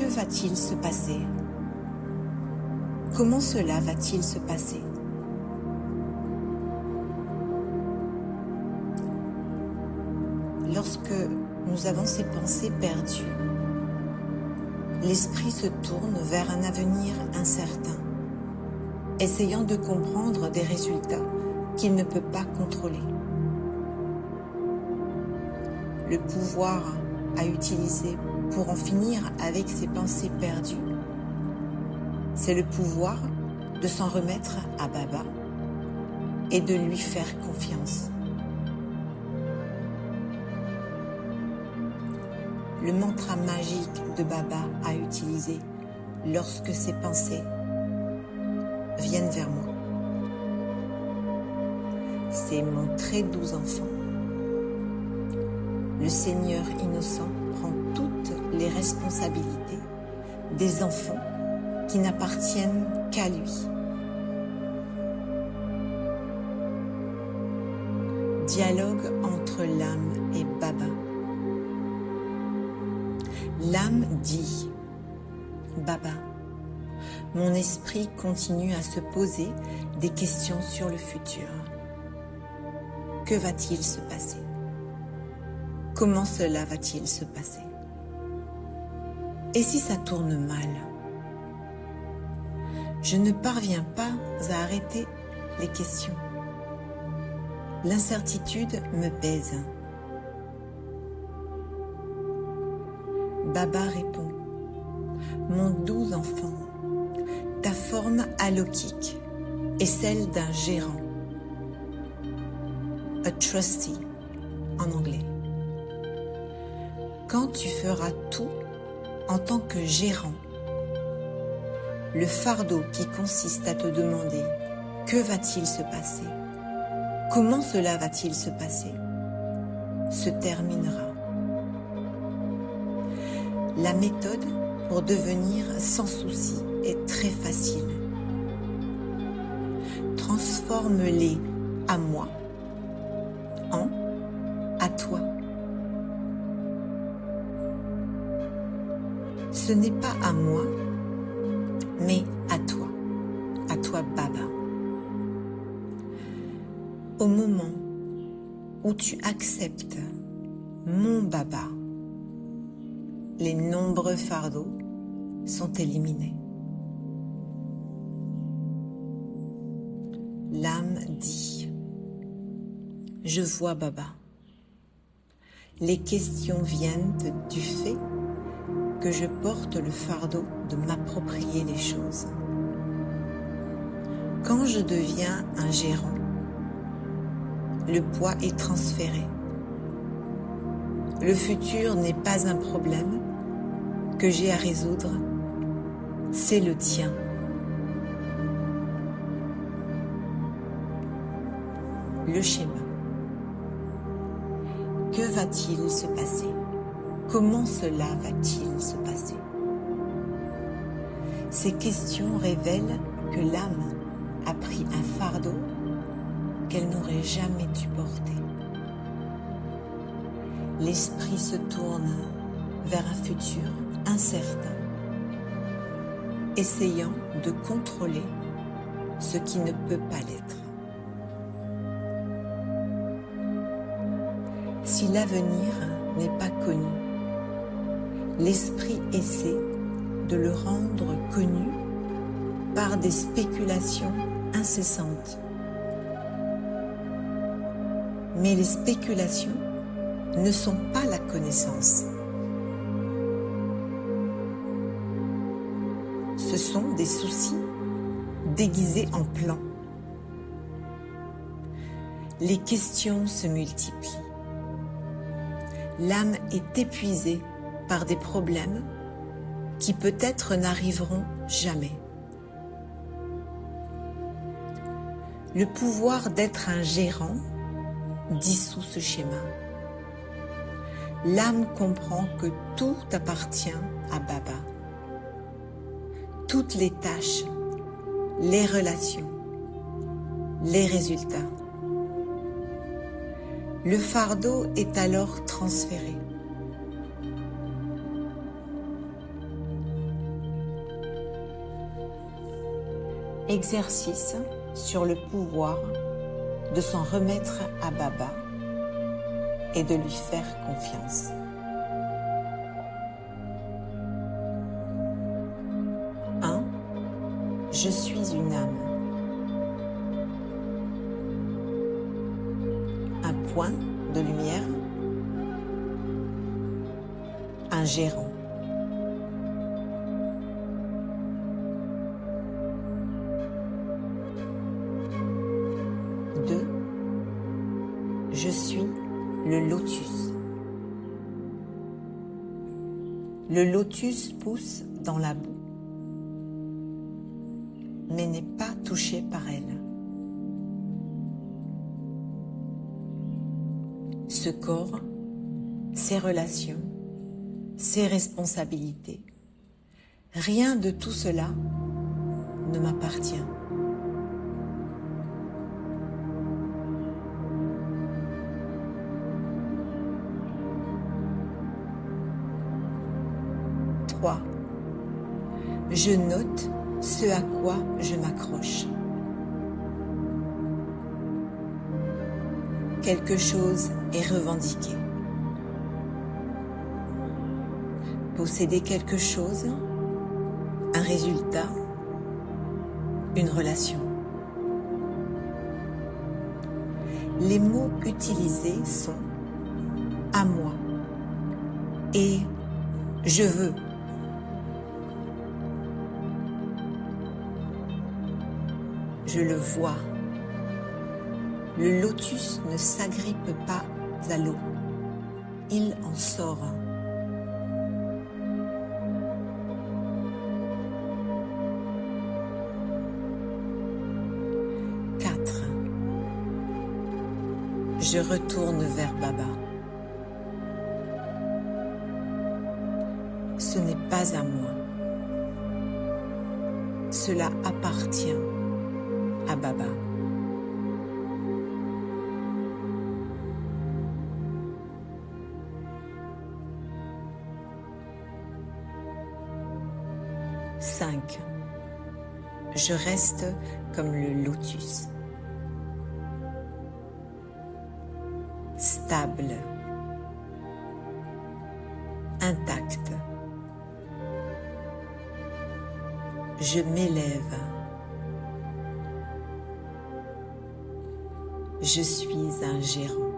va-t-il se passer? Comment cela va-t-il se passer? Lorsque nous avons ces pensées perdues, l'esprit se tourne vers un avenir incertain, essayant de comprendre des résultats qu'il ne peut pas contrôler. Le pouvoir à utiliser pour en finir avec ces pensées perdues, c'est le pouvoir de s'en remettre à Baba et de lui faire confiance. Le mantra magique de Baba à utiliser lorsque ces pensées viennent vers moi, c'est mon très doux enfant. Le Seigneur innocent prend toutes les responsabilités des enfants qui n'appartiennent qu'à lui. Dialogue entre l'âme et Baba. L'âme dit: Baba, mon esprit continue à se poser des questions sur le futur. Que va-t-il se passer? Comment cela va-t-il se passer? Et si ça tourne mal? Je ne parviens pas à arrêter les questions. L'incertitude me pèse. Baba répond: mon doux enfant, ta forme alokhique est celle d'un gérant, a trustee en anglais. Quand tu feras tout en tant que gérant, le fardeau qui consiste à te demander que va-t-il se passer, comment cela va-t-il se passer, se terminera. La méthode pour devenir sans souci est très facile. Transforme-les à moi en à toi. Ce n'est pas à moi, mais à toi Baba. Au moment où tu acceptes mon Baba, les nombreux fardeaux sont éliminés. L'âme dit: je vois Baba. Les questions viennent du fait que je porte le fardeau de m'approprier les choses. Quand je deviens un gérant, le poids est transféré. Le futur n'est pas un problème que j'ai à résoudre, c'est le tien. Le schéma. Que va-t-il se passer? Comment cela va-t-il se passer? Ces questions révèlent que l'âme a pris un fardeau qu'elle n'aurait jamais dû porter. L'esprit se tourne vers un futur incertain, essayant de contrôler ce qui ne peut pas l'être. Si l'avenir n'est pas connu, l'esprit essaie de le rendre connu par des spéculations incessantes. Mais les spéculations ne sont pas la connaissance. Ce sont des soucis déguisés en plans. Les questions se multiplient. L'âme est épuisée par des problèmes qui peut-être n'arriveront jamais. Le pouvoir d'être un gérant dissout ce schéma. L'âme comprend que tout appartient à Baba. Toutes les tâches, les relations, les résultats. Le fardeau est alors transféré. Exercice sur le pouvoir de s'en remettre à Baba et de lui faire confiance. Je suis une âme. Un point de lumière. Un gérant. Deux. Je suis le lotus. Le lotus pousse dans la boue, mais n'est pas touché par elle. Ce corps, ses relations, ses responsabilités, rien de tout cela ne m'appartient. Trois. Je note ce à quoi je m'accroche. Quelque chose est revendiqué. Posséder quelque chose, un résultat, une relation. Les mots utilisés sont « à moi » et « je veux ». Je le vois. Le lotus ne s'agrippe pas à l'eau. Il en sort. Quatre. Je retourne vers Baba. Ce n'est pas à moi. Cela appartient à Baba. Cinq. Je reste comme le lotus. Stable. Intact. Je m'élève. Je suis un gérant.